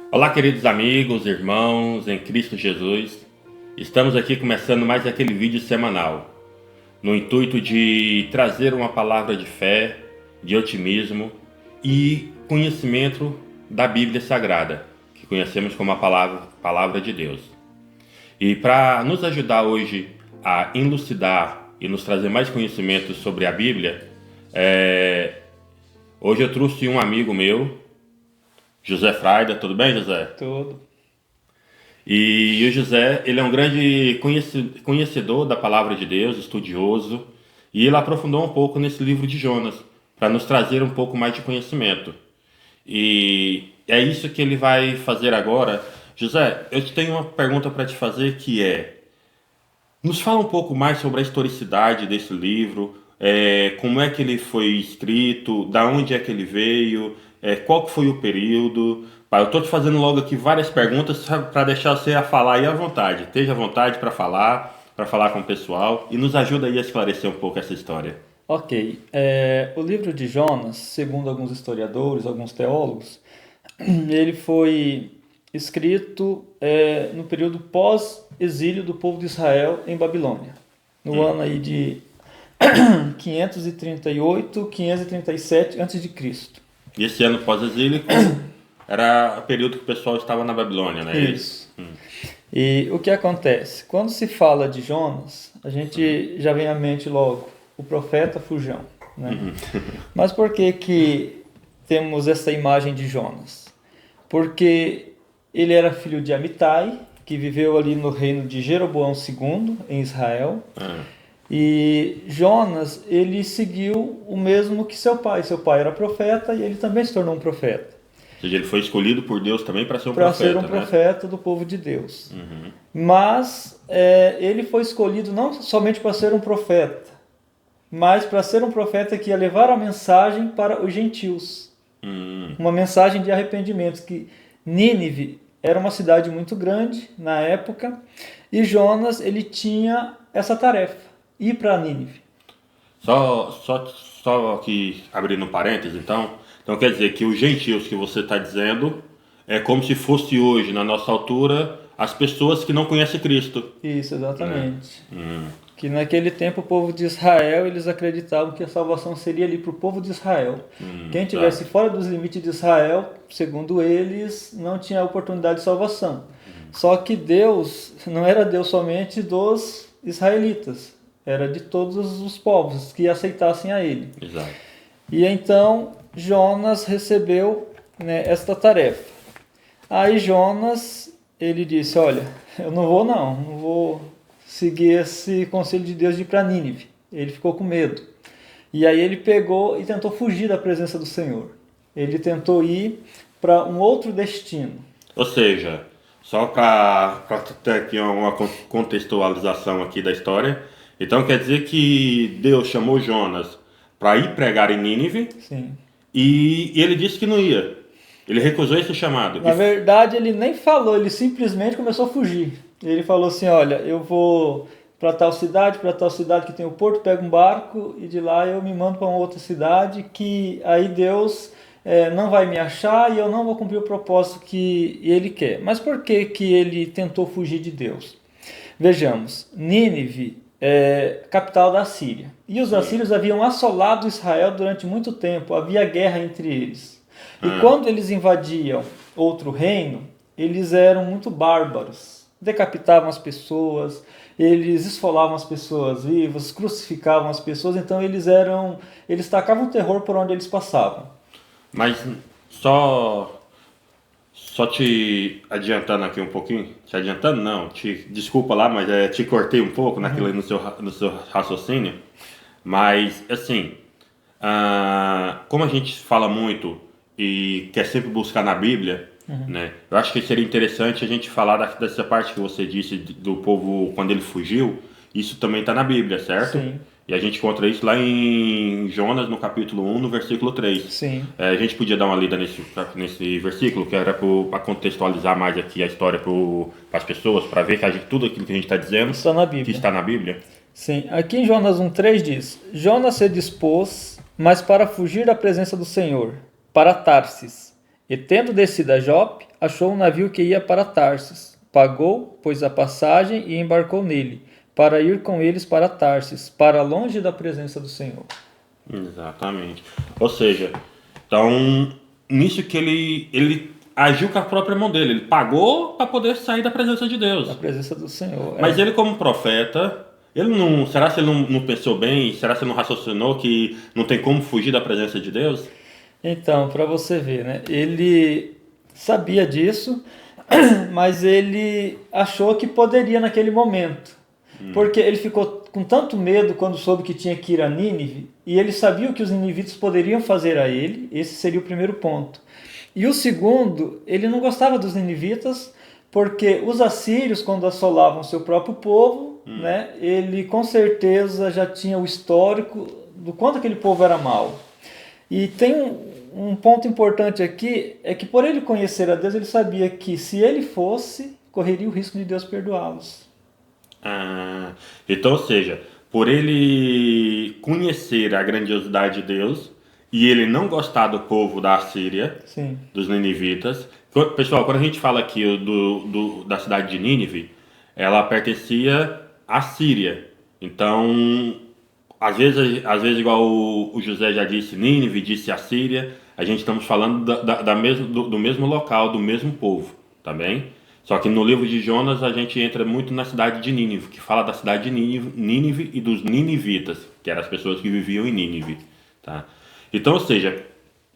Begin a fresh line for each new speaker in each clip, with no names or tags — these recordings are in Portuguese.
Olá, queridos amigos, irmãos em Cristo Jesus. Estamos aqui começando mais aquele vídeo semanal, no intuito de trazer uma palavra de fé, de otimismo e conhecimento da Bíblia Sagrada, que conhecemos como a palavra de Deus. E para nos ajudar hoje a elucidar e nos trazer mais conhecimento sobre a Bíblia, hoje eu trouxe um amigo meu, José Fraida. Tudo bem, José?
Tudo.
E o José, ele é um grande conhecedor da palavra de Deus, estudioso, e ele aprofundou um pouco nesse livro de Jonas, para nos trazer um pouco mais de conhecimento. E é isso que ele vai fazer agora. José, eu tenho uma pergunta para te fazer que nos fala um pouco mais sobre a historicidade desse livro, como é que ele foi escrito, da onde é que ele veio, qual que foi o período. Eu estou te fazendo logo aqui várias perguntas para deixar você a falar aí à vontade. Esteja à vontade para falar com o pessoal e nos ajuda aí a esclarecer um pouco essa história.
Ok. O livro de Jonas, segundo alguns historiadores, alguns teólogos, ele foi escrito no período pós-exílio do povo de Israel em Babilônia, no ano aí de 538, 537 a.C.
E esse ano pós-exílio era o período que o pessoal estava na Babilônia, né?
Isso. E o que acontece? Quando se fala de Jonas, a gente já vem à mente logo o profeta fujão, né? Mas por que temos essa imagem de Jonas? Porque ele era filho de Amitai, que viveu ali no reino de Jeroboão II, em Israel. E Jonas, ele seguiu o mesmo que seu pai. Seu pai era profeta e ele também se tornou um profeta.
Ou seja, ele foi escolhido por Deus também para ser um
Para
profeta,
ser um
né?
profeta do povo de Deus. Mas ele foi escolhido não somente para ser um profeta, mas para ser um profeta que ia levar a mensagem para os gentios. Uma mensagem de arrependimento, que Nínive era uma cidade muito grande na época, e Jonas, ele tinha essa tarefa, ir para Nínive.
Só aqui abrindo um parênteses, então quer dizer que os gentios que você está dizendo é como se fosse hoje, na nossa altura, as pessoas que não conhecem Cristo.
Isso, exatamente. Que naquele tempo o povo de Israel, eles acreditavam que a salvação seria ali para o povo de Israel. Quem estivesse fora dos limites de Israel, segundo eles, não tinha oportunidade de salvação. Só que Deus não era Deus somente dos israelitas, era de todos os povos que aceitassem a ele.
Exato.
E então Jonas recebeu, né, esta tarefa. Aí Jonas, ele disse, olha, eu não vou seguir esse conselho de Deus de ir para Nínive. Ele ficou com medo. E aí ele pegou e tentou fugir da presença do Senhor. Ele tentou ir para um outro destino.
Ou seja, só para ter aqui uma contextualização aqui da história, então quer dizer que Deus chamou Jonas para ir pregar em Nínive.
Sim.
E ele disse que não ia. Ele recusou esse chamado.
Na verdade, ele nem falou, ele simplesmente começou a fugir. Ele falou assim, olha, eu vou para tal cidade que tem o porto, pego um barco e de lá eu me mando para uma outra cidade, que aí Deus não vai me achar e eu não vou cumprir o propósito que ele quer. Mas por que ele tentou fugir de Deus? Vejamos, Nínive é capital da Síria. E os assírios haviam assolado Israel durante muito tempo, havia guerra entre eles. E quando eles invadiam outro reino, eles eram muito bárbaros. Decapitavam as pessoas, eles esfolavam as pessoas vivas, crucificavam as pessoas, então eles tacavam terror por onde eles passavam.
Mas só te adiantando aqui um pouquinho, desculpa lá, mas te cortei um pouco naquilo no seu raciocínio, mas assim, como a gente fala muito e quer sempre buscar na Bíblia, né? Eu acho que seria interessante a gente falar dessa parte que você disse do povo quando ele fugiu. Isso também está na Bíblia, certo?
Sim.
E a gente encontra isso lá em Jonas, no capítulo 1, no versículo 3.
Sim.
A gente podia dar uma lida nesse versículo, que era para contextualizar mais aqui a história para as pessoas, para ver que tudo aquilo que a gente está dizendo
está na Bíblia.
Que está na Bíblia.
Sim. Aqui em Jonas 1,3 diz, Jonas se dispôs, mas para fugir da presença do Senhor, para Tarsis, e tendo descido a Jope, achou um navio que ia para Tarsis. Pagou, pôs a passagem e embarcou nele, para ir com eles para Tarsis, para longe da presença do Senhor.
Exatamente. Ou seja, então, nisso que ele agiu com a própria mão dele. Ele pagou para poder sair da presença de Deus.
Da presença do Senhor.
Mas ele, como profeta, ele não, será que ele não pensou bem? Será que ele não raciocinou que não tem como fugir da presença de Deus?
Então, para você ver, né? Ele sabia disso, mas ele achou que poderia naquele momento. Porque ele ficou com tanto medo quando soube que tinha que ir a Nínive, e ele sabia o que os ninivitas poderiam fazer a ele. Esse seria o primeiro ponto. E o segundo, ele não gostava dos ninivitas, porque os assírios, quando assolavam seu próprio povo, né, ele com certeza já tinha o histórico do quanto aquele povo era mau. E tem um ponto importante aqui, é que por ele conhecer a Deus, ele sabia que se ele fosse, correria o risco de Deus perdoá-los.
Então, ou seja, por ele conhecer a grandiosidade de Deus e ele não gostar do povo da Assíria,
Sim.
dos ninivitas. Pessoal, quando a gente fala aqui da cidade de Nínive, ela pertencia à Síria. Então, às vezes igual o José já disse, Nínive disse Assíria, a gente estamos falando do mesmo local, do mesmo povo, tá bem? Só que no livro de Jonas a gente entra muito na cidade de Nínive, que fala da cidade de Nínive e dos ninivitas, que eram as pessoas que viviam em Nínive, tá? Então, ou seja,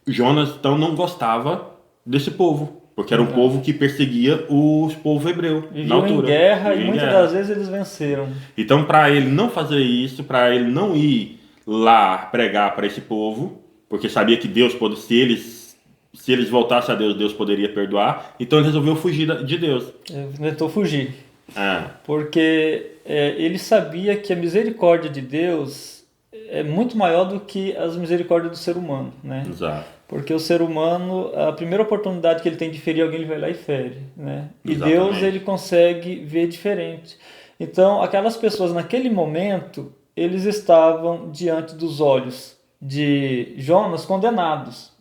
Jonas então não gostava desse povo, porque era um povo que perseguia os povos hebreus na altura.
Viviam em guerra e muitas das vezes eles venceram.
Então, para ele não fazer isso, para ele não ir lá pregar para esse povo, porque sabia que Deus pode, se eles voltassem a Deus, Deus poderia perdoar. Então ele resolveu fugir de Deus.
Ele tentou fugir. Porque ele sabia que a misericórdia de Deus é muito maior do que as misericórdias do ser humano, né?
Exato.
Porque o ser humano, a primeira oportunidade que ele tem de ferir alguém, ele vai lá e fere, né? E
Exatamente.
Deus, ele consegue ver diferente. Então, aquelas pessoas naquele momento, eles estavam diante dos olhos de Jonas condenados.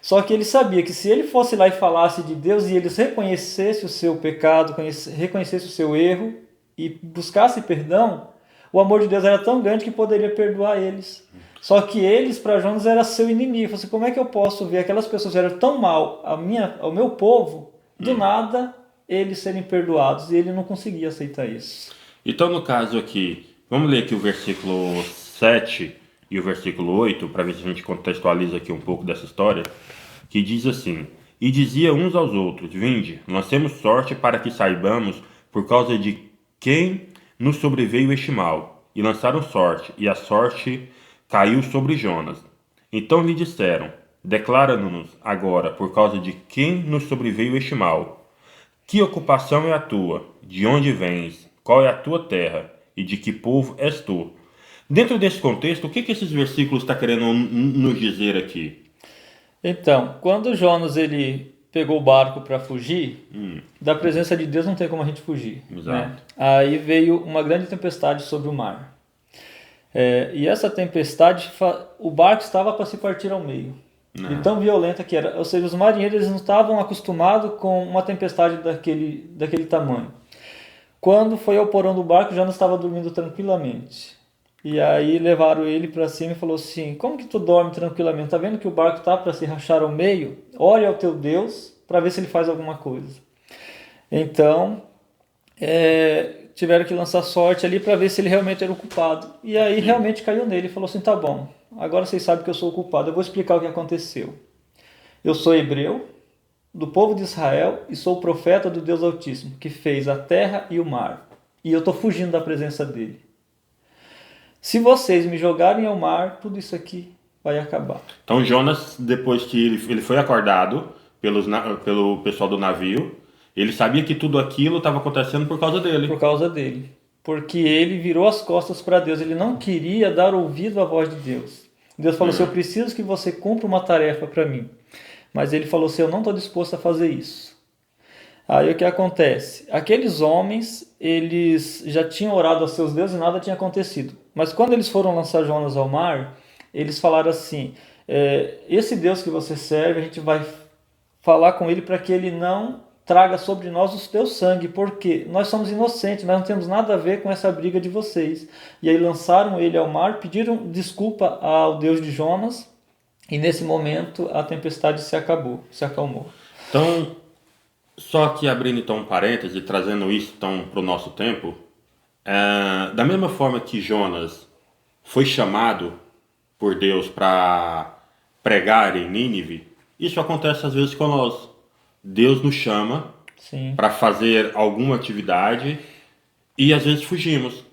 Só que ele sabia que se ele fosse lá e falasse de Deus e eles reconhecessem o seu pecado, reconhecessem o seu erro e buscassem perdão, o amor de Deus era tão grande que poderia perdoar eles. Só que eles, para Jonas, era seu inimigo. Assim, como é que eu posso ver aquelas pessoas que eram tão mal ao meu povo, do nada eles serem perdoados? E ele não conseguia aceitar isso.
Então, no caso aqui, vamos ler aqui o versículo 7 e o versículo 8, para ver se a gente contextualiza aqui um pouco dessa história, que diz assim: E dizia uns aos outros, vinde, lancemos sorte para que saibamos por causa de quem nos sobreveio este mal. E lançaram sorte, e a sorte caiu sobre Jonas. Então lhe disseram, declara-nos agora por causa de quem nos sobreveio este mal. Que ocupação é a tua? De onde vens? Qual é a tua terra? E de que povo és tu? Dentro desse contexto, o que esses versículos estão querendo nos dizer aqui?
Então, quando Jonas ele pegou o barco para fugir, da presença de Deus não tem como a gente fugir.
Exato.
Né? Aí veio uma grande tempestade sobre o mar. E essa tempestade, o barco estava para se partir ao meio. De tão violenta que era. Ou seja, os marinheiros eles não estavam acostumados com uma tempestade daquele tamanho. Quando foi ao porão do barco, Jonas estava dormindo tranquilamente. E aí levaram ele para cima e falou assim, como que tu dorme tranquilamente? Tá vendo que o barco está para se rachar ao meio? Ore ao teu Deus para ver se ele faz alguma coisa. Então, tiveram que lançar sorte ali para ver se ele realmente era o culpado. E aí realmente caiu nele e falou assim, tá bom, agora vocês sabem que eu sou o culpado, eu vou explicar o que aconteceu. Eu sou hebreu, do povo de Israel, e sou o profeta do Deus Altíssimo, que fez a terra e o mar. E eu estou fugindo da presença dele. Se vocês me jogarem ao mar, tudo isso aqui vai acabar.
Então Jonas, depois que ele foi acordado pelo pessoal do navio, ele sabia que tudo aquilo estava acontecendo por causa dele.
Por causa dele. Porque ele virou as costas para Deus. Ele não queria dar ouvido à voz de Deus. Deus falou assim, eu preciso que você cumpra uma tarefa para mim. Mas ele falou assim, eu não estou disposto a fazer isso. Aí o que acontece? Aqueles homens, eles já tinham orado aos seus deuses e nada tinha acontecido. Mas quando eles foram lançar Jonas ao mar, eles falaram assim, esse Deus que você serve, a gente vai falar com ele para que ele não traga sobre nós o teu sangue, porque nós somos inocentes, nós não temos nada a ver com essa briga de vocês. E aí lançaram ele ao mar, pediram desculpa ao Deus de Jonas, e nesse momento a tempestade se acalmou.
Então, só que abrindo então um parêntese, trazendo isso então para o nosso tempo, da mesma forma que Jonas foi chamado por Deus para pregar em Nínive, isso acontece às vezes conosco. Deus nos chama para fazer alguma atividade e às vezes fugimos.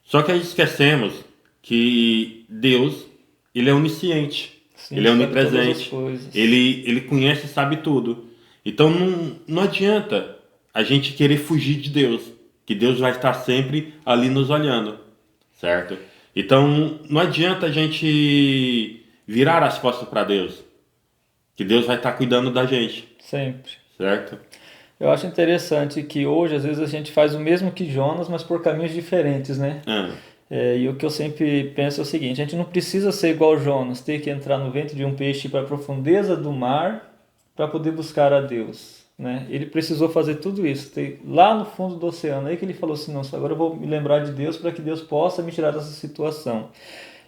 Só que aí esquecemos que Deus, ele é onisciente,
Sim,
ele é
sabe
onipresente,
todas as coisas.
ele conhece e sabe tudo. Então não adianta a gente querer fugir de Deus, que Deus vai estar sempre ali nos olhando, certo? Então não adianta a gente virar as costas para Deus, que Deus vai estar cuidando da gente.
Sempre.
Certo?
Eu acho interessante que hoje, às vezes, a gente faz o mesmo que Jonas, mas por caminhos diferentes, né? E o que eu sempre penso é o seguinte: a gente não precisa ser igual Jonas, ter que entrar no ventre de um peixe para a profundeza do mar para poder buscar a Deus, né? Ele precisou fazer tudo isso, lá no fundo do oceano. Aí que ele falou assim: não, agora eu vou me lembrar de Deus para que Deus possa me tirar dessa situação.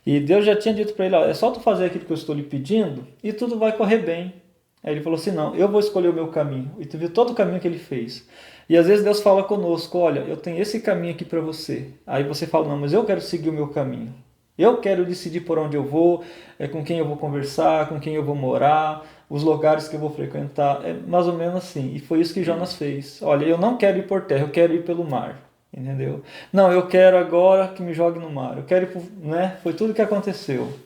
E Deus já tinha dito para ele: ó, é só tu fazer aquilo que eu estou lhe pedindo e tudo vai correr bem. Aí ele falou assim: não, eu vou escolher o meu caminho. E tu viu todo o caminho que ele fez. E às vezes Deus fala conosco: olha, eu tenho esse caminho aqui para você. Aí você fala: não, mas eu quero seguir o meu caminho. Eu quero decidir por onde eu vou, com quem eu vou conversar, com quem eu vou morar, os lugares que eu vou frequentar. É mais ou menos assim. E foi isso que Jonas fez. Olha, eu não quero ir por terra, eu quero ir pelo mar. Entendeu? Não, eu quero agora que me jogue no mar. Eu quero ir por, né? Foi tudo que aconteceu.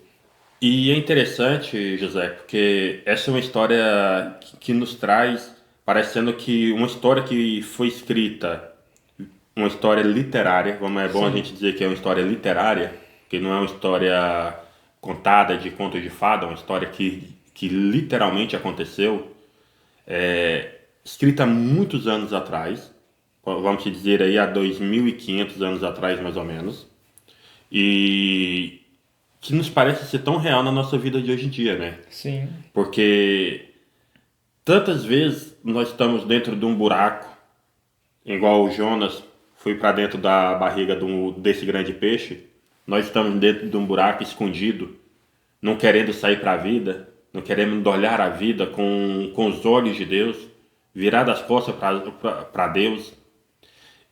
E é interessante, José, porque essa é uma história que nos traz, parecendo que uma história que foi escrita, uma história literária, é bom a gente dizer que é uma história literária, que não é uma história contada de conto de fada, uma história que literalmente aconteceu, escrita há muitos anos atrás, vamos dizer aí há 2.500 anos atrás mais ou menos, e que nos parece ser tão real na nossa vida de hoje em dia, né?
Sim.
Porque tantas vezes nós estamos dentro de um buraco, igual o Jonas foi para dentro da barriga desse grande peixe, nós estamos dentro de um buraco escondido, não querendo sair para a vida, não querendo olhar a vida com os olhos de Deus, virar as costas para Deus,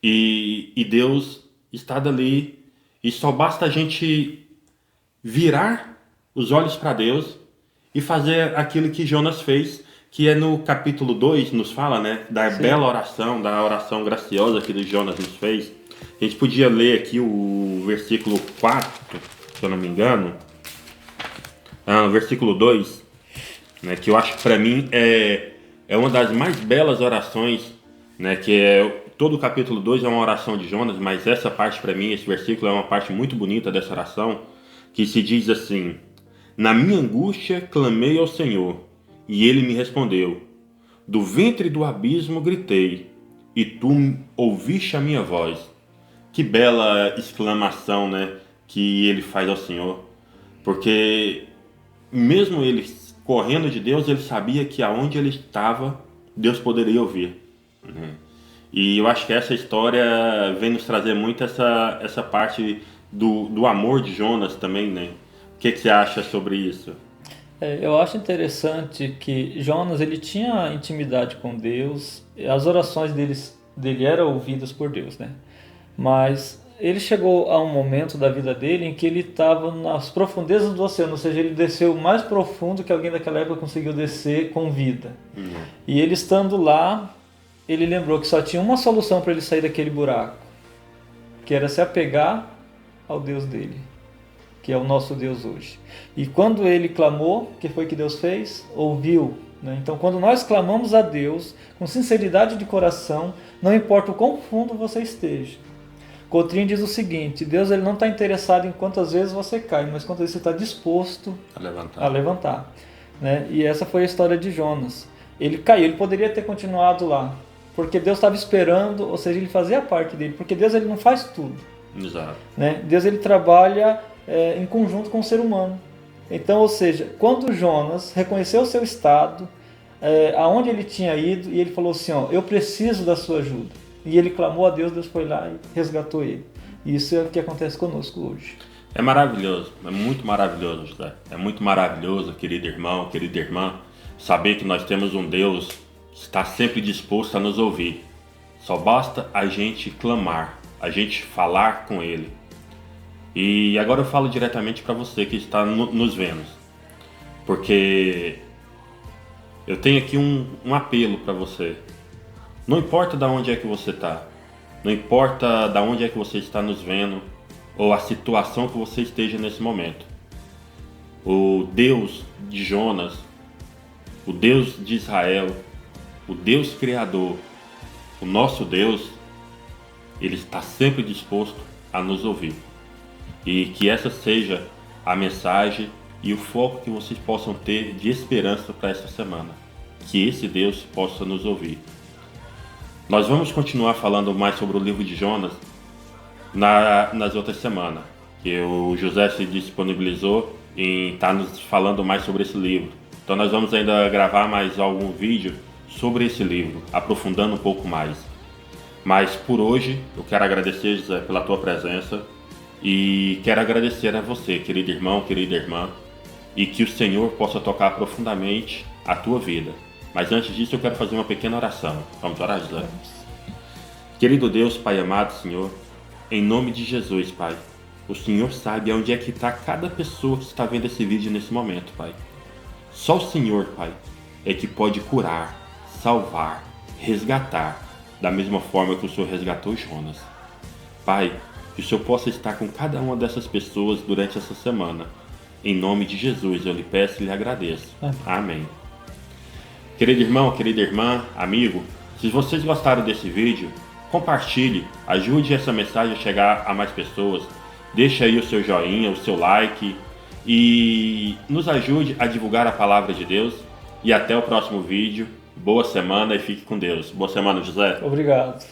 e Deus está dali, e só basta a gente virar os olhos para Deus e fazer aquilo que Jonas fez, que é no capítulo 2, nos fala, né, da bela oração, da oração graciosa que Jonas nos fez. A gente podia ler aqui o versículo 4, se eu não me engano, o versículo 2, né, que eu acho que para mim é uma das mais belas orações, né, que todo o capítulo 2 é uma oração de Jonas, mas essa parte para mim, esse versículo é uma parte muito bonita dessa oração, que se diz assim: na minha angústia clamei ao Senhor, e Ele me respondeu. Do ventre do abismo gritei, e Tu ouviste a minha voz. Que bela exclamação, né, que ele faz ao Senhor. Porque mesmo ele correndo de Deus, ele sabia que aonde ele estava, Deus poderia ouvir, né? E eu acho que essa história vem nos trazer muito essa parte do amor de Jonas também, né? O que você acha sobre isso?
Eu acho interessante que Jonas, ele tinha intimidade com Deus, as orações dele eram ouvidas por Deus, né? Mas ele chegou a um momento da vida dele em que ele estava nas profundezas do oceano, ou seja, ele desceu mais profundo que alguém daquela época conseguiu descer com vida. E ele estando lá, ele lembrou que só tinha uma solução para ele sair daquele buraco, que era se apegar ao Deus dele, que é o nosso Deus hoje. E quando ele clamou, o que foi que Deus fez? Ouviu, né? Então, quando nós clamamos a Deus com sinceridade de coração, não importa o quão fundo você esteja. Cotrim diz o seguinte: Deus, ele não está interessado em quantas vezes você cai, mas quantas vezes você está disposto a levantar, né? E essa foi a história de Jonas. Ele caiu, ele poderia ter continuado lá, porque Deus estava esperando, ou seja, ele fazia parte dele, porque Deus, ele não faz tudo.
Exato.
Né? Deus, ele trabalha em conjunto com o ser humano. Então, ou seja, quando Jonas reconheceu o seu estado, aonde ele tinha ido, e ele falou assim, ó, eu preciso da sua ajuda. E ele clamou a Deus, Deus foi lá e resgatou ele. E isso é o que acontece conosco hoje.
É maravilhoso, é muito maravilhoso, José. É muito maravilhoso, querido irmão, querida irmã, saber que nós temos um Deus que está sempre disposto a nos ouvir. Só basta a gente clamar, a gente falar com Ele. E agora eu falo diretamente para você que está nos vendo, porque eu tenho aqui um apelo para você. Não importa de onde é que você está, não importa de onde é que você está nos vendo, ou a situação que você esteja nesse momento. O Deus de Jonas, o Deus de Israel, o Deus Criador, o nosso Deus, Ele está sempre disposto a nos ouvir. E que essa seja a mensagem e o foco que vocês possam ter de esperança para esta semana. Que esse Deus possa nos ouvir. Nós vamos continuar falando mais sobre o livro de Jonas nas outras semanas, que o José se disponibilizou em estar nos falando mais sobre esse livro. Então nós vamos ainda gravar mais algum vídeo sobre esse livro, aprofundando um pouco mais. Mas por hoje eu quero agradecer, José, pela tua presença e quero agradecer a você, querido irmão, querida irmã, e que o Senhor possa tocar profundamente a tua vida. Mas antes disso eu quero fazer uma pequena oração. Vamos orar, José? Querido Deus, Pai amado, Senhor, em nome de Jesus, Pai, o Senhor sabe onde é que está cada pessoa que está vendo esse vídeo nesse momento, Pai. Só o Senhor, Pai, é que pode curar, salvar, resgatar, da mesma forma que o Senhor resgatou Jonas. Pai, que o Senhor possa estar com cada uma dessas pessoas durante essa semana. Em nome de Jesus, eu lhe peço e lhe agradeço. Amém. Querido irmão, querida irmã, amigo, se vocês gostaram desse vídeo, compartilhe, ajude essa mensagem a chegar a mais pessoas, deixe aí o seu joinha, o seu like e nos ajude a divulgar a palavra de Deus. E até o próximo vídeo. Boa semana e fique com Deus. Boa semana, José.
Obrigado.